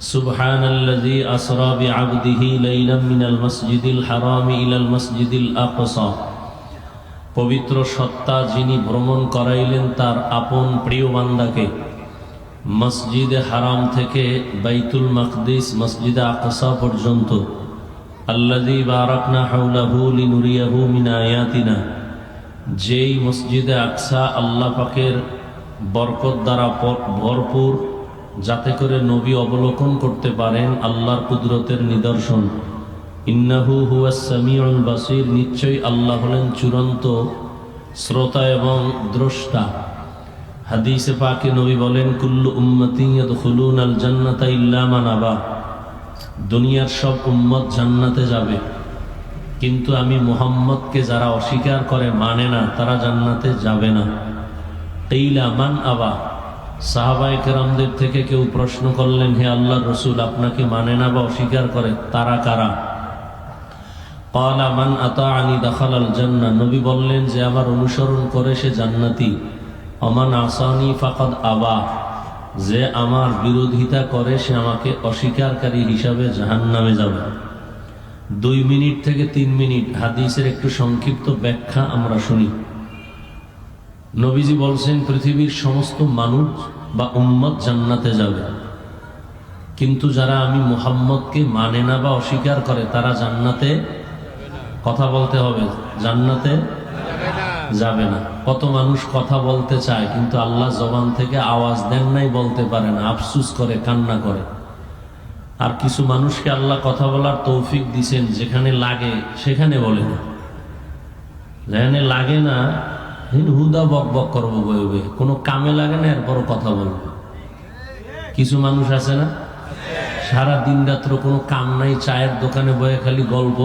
সুবহানাল্লাযী আসরা বিআবদিহি লাইলাম মিনাল মাসজিদিল হারামি ইলাল মাসজিদিল আকসা। পবিত্র সত্তা যিনি ভ্রমণ করাইলেন তার আপন প্রিয় বান্দাকে মসজিদে হারাম থেকে বাইতুল মাকদিস মসজিদে আকসা পর্যন্ত। আল্লাযী বারাকনা হাওলাহু লিনুরিয়াহু মিন আয়াতিনা, যেই মসজিদে আকসা আল্লাহ পাকের বরকত দ্বারা ভরপুর, যাতে করে নবী অবলোকন করতে পারেন আল্লাহর কুদরতের নিদর্শন। ইন্নাহু হুয়াস সামিউল বাসীর, নিশ্চয়ই আল্লাহ হলেন চূড়ান্ত শ্রোতা এবং দ্রষ্টা। হাদিসে পাকে নবী বলেন, কুল্লু উম্মতি ইয়াদখুলুনাল জান্নাতা ইল্লা মান আবা, দুনিয়ার সব উম্মত জান্নাতে যাবে, কিন্তু আমি মুহাম্মদকে যারা অস্বীকার করে, মানে না, তারা জান্নাতে যাবে না। কিলা মান আবা, সাহাবায়ে কেরামদের থেকে কেউ প্রশ্ন করলেন, হে আল্লাহর রাসূল, আপনাকে মানে না বা অস্বীকার করে তারা কারা? ক্বালা মান আতাআনি দাখালাল জান্নাহ, নবী বললেন, যে আমার অনুসরণ করে সে জান্নাতি। আমান আসানি ফাকাদ আবা, যে আমার বিরোধিতা করে সে আমাকে অস্বীকারী হিসাবে জাহান্নামে যাবে। 2 মিনিট থেকে 3 মিনিট হাদিসের একটু সংক্ষিপ্ত ব্যাখ্যা আমরা শুনি। নবীজি বলছেন, পৃথিবীর সমস্ত মানুষ বা উম্মত জান্নাতে যাবে, কিন্তু যারা আমি মুহাম্মদকে মানে না বা অস্বীকার করে তারা জান্নাতে, কথা বলতে হবে, জান্নাতে যাবে না। কত মানুষ কথা বলতে চায়, কিন্তু আল্লাহ জবান থেকে আওয়াজ দেন নাই, বলতে পারে না, আফসুস করে, কান্না করে। আর কিছু মানুষকে আল্লাহ কথা বলার তৌফিক দিছেন, যেখানে লাগে সেখানে বলে না, যেখানে লাগে না হুদা বক বক করবো, বইবে, কোনো কামে লাগে না, এরপরও কথা বলবো। কিছু মানুষ আছে না, সারা দিন রাত্র কোনো কাম নাই, চায়ের দোকানে বয়ে খালি গল্প,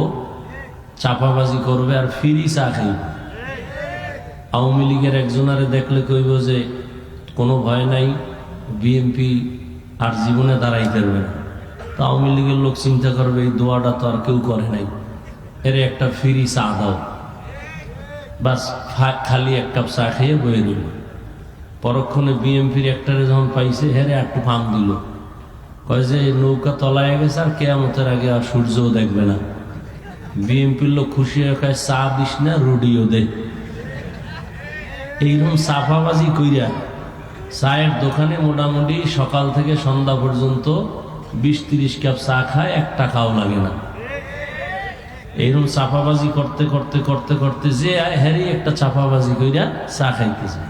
চাপাবাজি করবে আর ফিরি চা খাইবে। আওয়ামী লীগের একজনারে দেখলে কইব যে কোনো ভয় নাই, বিএনপি আর জীবনে দাঁড়াইতে পারবে না। তো আওয়ামী লীগের লোক চিন্তা করবে, এই দোয়াটা তো আর কেউ করে নাই, এর একটা ফিরি চা দাও, বাস খালি এক কাপ চা খেয়ে বয়ে দিল। পরক্ষণে বিএনপির একটারে যখন পাইছে, হেরে একটু ফাম দিল, কয় যে নৌকা তলায় গেছে আর কিয়ামতের আগে আর সূর্যও দেখবে না। বিএনপির লোক খুশি হয়ে কয়, চা দিস না, রুডিও দে। এইরকম সাফাবাজি কইরা চায়ের দোকানে মোটামুটি সকাল থেকে সন্ধ্যা পর্যন্ত 20-30 কাপ চা খায়, 1 টাকাও লাগে না। এইরকম চাপাবাজি করতে করতে করতে করতে যে হ্যারি একটা চাপাবাজি কইরা চা খাইতেছে।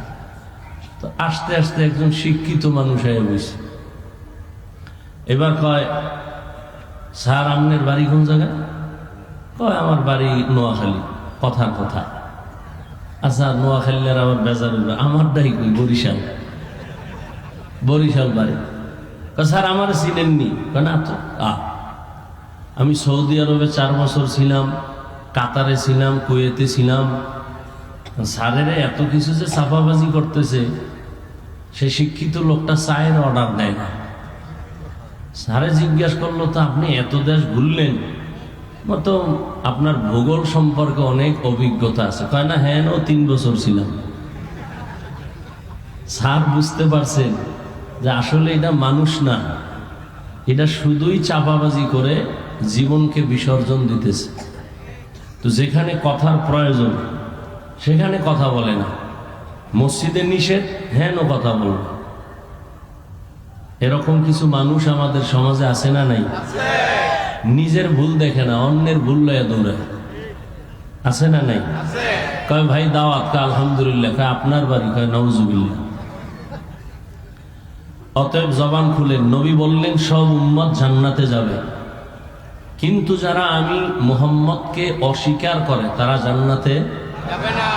তো আস্তে আস্তে একজন শিক্ষিত মানুষ হয়ে বসে, এবার কয়, স্যার আপনার বাড়ি কোন জায়গায়? কয়, আমার বাড়ি নোয়াখালী। কথার কথা, আচ্ছা নোয়াখালীর আবার বেজার হইবে, আমার ডাই কই বরিশাল, বরিশাল বাড়ি। স্যার আমার চিনেননি? না তো, আমি সৌদি আরবে 4 বছর ছিলাম, কাতারে ছিলাম, কুয়েতে ছিলাম। স্যারের এত কিছু যে চাপাবাজি করতেছে, সে শিক্ষিত লোকটা চায়ের অর্ডার দেয় না। স্যারে জিজ্ঞাসা করলো, তো আপনি এত দেশ ঘুরলেন, মতো আপনার ভূগোল সম্পর্কে অনেক অভিজ্ঞতা আছে? কয় না, হ্যাঁ, 3 বছর ছিলাম। স্যার বুঝতে পারছেন যে আসলে এটা মানুষ না, এটা শুধুই চাপাবাজি করে জীবনকে বিসর্জন দিতেছে। তো যেখানে কথার প্রয়োজন সেখানে কথা বলে না, মসজিদে নিষেধ, হ্যাঁ কথা বলবে। এরকম কিছু মানুষ আমাদের সমাজে আছে না নাই? নিজের ভুল দেখে না, অন্যের ভুল লয়ে দৌড়ায়, আছে না নাই? কয় ভাই দাওয়াত, কয় আলহামদুলিল্লাহ। কয় আপনার বাড়ি? কয় নাউজুবিল্লাহ। অতএব জবান খুলেন, নবী বললেন সব উম্মত জান্নাতে যাবে, কিন্তু যারা আমি মুহাম্মদকে অস্বীকার করে তারা জান্নাতে যাবে না।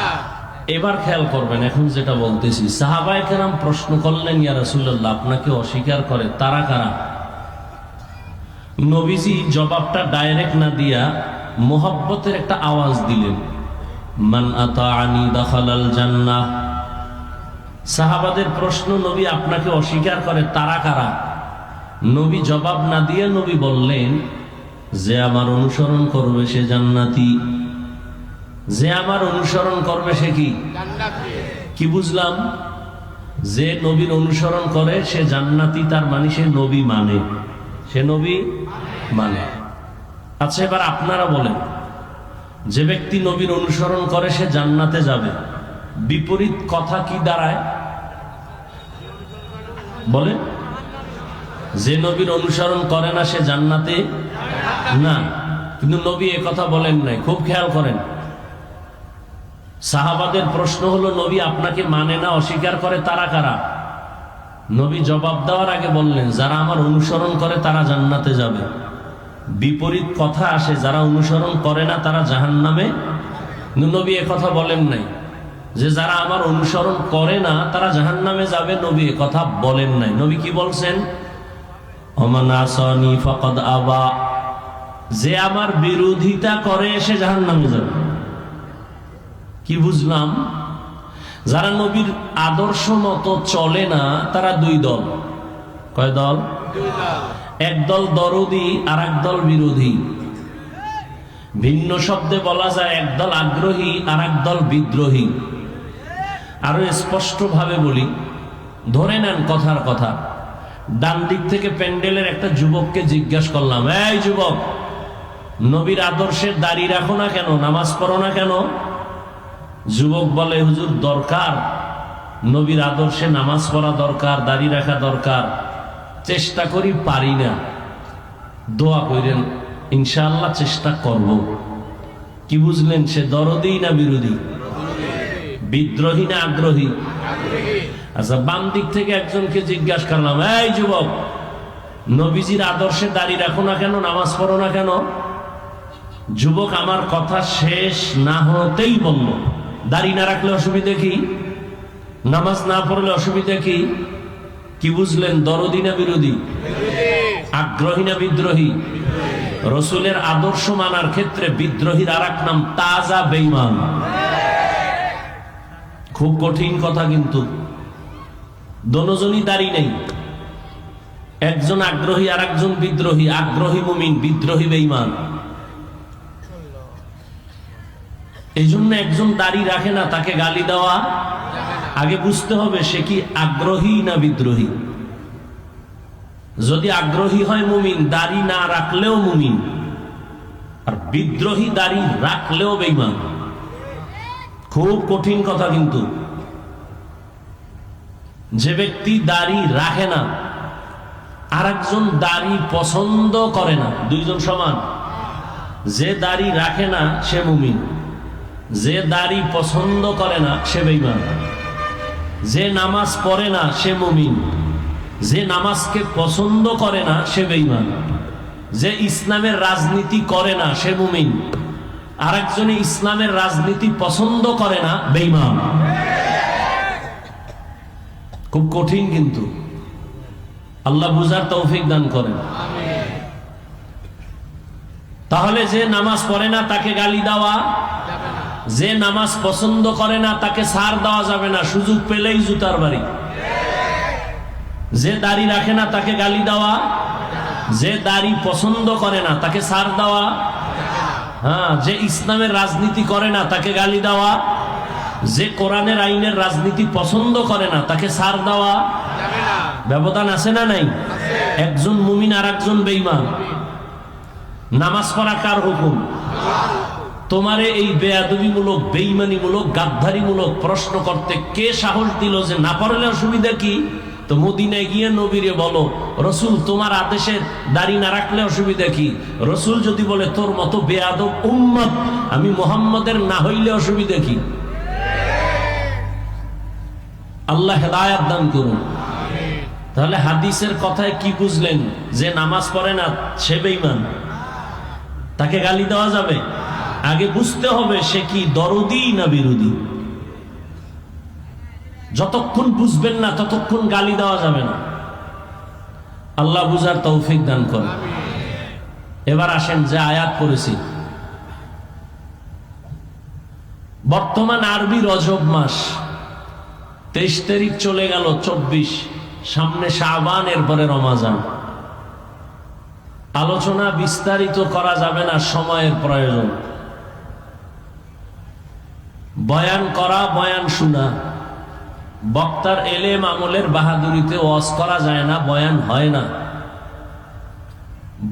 এবার খেয়াল করবেন, এখন যেটা বলতেছি, সাহাবায়ে কেরাম প্রশ্ন করলেন, ইয়া রাসূলুল্লাহ, আপনাকে অস্বীকার করে তারা কারা? নবীজি জবাবটা ডাইরেক্ট না দিয়া মোহাব্বতের একটা আওয়াজ দিলেন, মান আতাআনি দাখালাল জান্নাহ। সাহাবাদের প্রশ্ন, নবী আপনাকে অস্বীকার করে তারা কারা? নবী জবাব না দিয়ে নবী বললেন, যে আমার অনুসরণ করবে সে জান্নাতি। যে আমার অনুসরণ করবে সে কি জান্নাতি। কি বুঝলাম? যে নবীর অনুসরণ করে সে জান্নাতি, তার মানে সে নবী মানে। সে নবী মানে। আচ্ছা, এবার আপনারা বলেন, যে ব্যক্তি নবীর অনুসরণ করে সে জান্নাতে যাবে, বিপরীত কথা কি দাঁড়ায়? বলেন, যে নবীর অনুসরণ করে না সে জান্নাতে না। কিন্তু নবী এ কথা বলেন নাই, খুব খেয়াল করেন। সাহাবাদের প্রশ্ন হলো, নবী আপনাকে মানে না, অস্বীকার করে, তারা কারা? নবী জবাব দেওয়ার আগে বললেন, যারা আমার অনুসরণ করে তারা জান্নাতে যাবে। বিপরীত কথা আসে, যারা অনুসরণ করে না তারা জাহান্নামে। কিন্তু নবী এ কথা বলেন নাই যে যারা আমার অনুসরণ করে না তারা জাহান্নামে যাবে। নবী এ কথা বলেন নাই। নবী কি বলছেন? ওমান আসানি ফাকাদ আবা, যে আমার বিরোধিতা করে সে জাহান্নামে যাবে। কি বুঝলাম? যারা নবীর আদর্শ মতো চলে না তারা দুই দল। কয় দল? একদল দরদি আর একদল বিরোধী। ভিন্ন শব্দে বলা যায় একদল আগ্রহী আর একদল বিদ্রোহী। আরো স্পষ্ট ভাবে বলি, ধরে নেন কথার কথা, ডান দিক থেকে প্যান্ডেলের একটা যুবককে জিজ্ঞাসা করলাম, এই যুবক, নবীর আদর্শের দাড়ি রাখো না কেন, নামাজ পড়ো না কেন? যুবক বলে, হুজুর দরকার, নবীর আদর্শে নামাজ পড়া দরকার, দাড়ি রাখা দরকার, চেষ্টা করি, পারি না, দোয়া করেন, ইনশাআল্লাহ চেষ্টা করব। কি বুঝলেন? সে দরদি না বিরোধী? বিদ্রোহী না আগ্রহী? আচ্ছা, বাম দিক থেকে একজনকে জিজ্ঞাসা করলাম, এই যুবক, নবীজির আদর্শে দাড়ি রাখো না কেন, নামাজ পড়ো না কেন? যুবক আমার কথা শেষ না হতেই বলল, দাড়ি না রাখলে অসুবিধা কি, নামাজ না পড়লে অসুবিধা কি? কি বুঝলেন? দরদি না বিরোধী? আগ্রহী না বিদ্রোহী? রসুলের আদর্শ মানার ক্ষেত্রে বিদ্রোহীর আর এক নাম তাজা বেঈমান। খুব কঠিন কথা, কিন্তু দোনোজনই দাড়ি নেই, একজন আগ্রহী আর একজন বিদ্রোহী। আগ্রহী মুমিন, বিদ্রোহী বেঈমান। এই জন্য একজন দাড়ি রাখে না, তাকে গালি দেওয়া আগে বুঝতে হবে সে কি আগ্রহী না বিদ্রোহী। যদি আগ্রহী হয় মুমিন, দাড়ি না রাখলেও মুমিন, আর বিদ্রোহী দাড়ি রাখলেও বেঈমান। খুব কঠিন কথা কিন্তু। যে ব্যক্তি দাড়ি রাখে না আর একজন দাড়ি পছন্দ করে না, দুইজন সমান। যে দাড়ি রাখে না সে মুমিন, যে দাড়ি পছন্দ করে না সে বেঈমান। যে নামাজ পড়ে না সে মুমিন, যে নামাজকে পছন্দ করে না সে বেঈমান। যে ইসলামের রাজনীতি করে না সে মুমিন, আরেকজনে ইসলামের রাজনীতি পছন্দ করে না, বেঈমান। খুব কঠিন কিন্তু, আল্লাহ বুঝার তৌফিক দান করেন। তাহলে যে নামাজ পড়ে না তাকে গালি দেওয়া, যে নামাজ পছন্দ করে না তাকে ছাড় দেওয়া যাবে না, সুযোগ পেলেই জুতার বাড়ি। যে দাড়ি রাখে না তাকে গালি দেওয়া, যে দাড়ি পছন্দ করে না তাকে ছাড় দেওয়া। হ্যাঁ, যে ইসলামের রাজনীতি করে না তাকে গালি দেওয়া, যে কোরআনের আইনের রাজনীতি পছন্দ করে না তাকে ছাড় দেওয়া। ব্যবধান আছে না নাই? একজন মুমিন আর একজন বেঈমান। নামাজ পড়া কার হুকুম? তোমারে এই বেয়াদবিমূলক, বেঈমানিমূলক, গাদ্দারিমূলক প্রশ্ন করতে কে সাহস দিল যে না পড়লে অসুবিধা কি? তো মদিনায় গিয়ে নবীরে বলো, রসুল তোমার আদেশের দাড়ি না রাখলে অসুবিধা কি? রসুল যদি বলে তোর মতো বেয়াদব উম্মত আমি মুহাম্মদের না হইলে অসুবিধা কি? আল্লাহ হেদায়েত দান করুন। তাহলে হাদিসের কথায় কি বুঝলেন? যে নামাজ পড়ে না সে বেঈমান, তাকে গালি দেওয়া যাবে? আগে বুঝতে হবে সে কি দরদি না বিরোধী। যতক্ষণ বুঝবেন না ততক্ষণ গালি দেওয়া যাবে না। আল্লাহ বুঝার তৌফিক দান করেন। এবার আসেন যে আয়াত করেছি। বর্তমান আরবি রজব মাস, 23 তারিখ চলে গেল, 24, সামনে শাবান, এরপরে রমাজান। আলোচনা বিস্তারিত করা যাবে না, সময়ের প্রয়োজন। বয়ান করা, বয়ান শোনা, বক্তার এলেম আমলের বাহাদুরিতে ওয়াজ করা যায় না, বয়ান হয় না।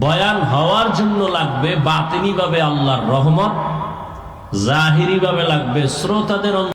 বয়ান হওয়ার জন্য লাগবে বাতিনি ভাবে আল্লাহর রহমত, জাহিরি ভাবে লাগবে শ্রোতাদের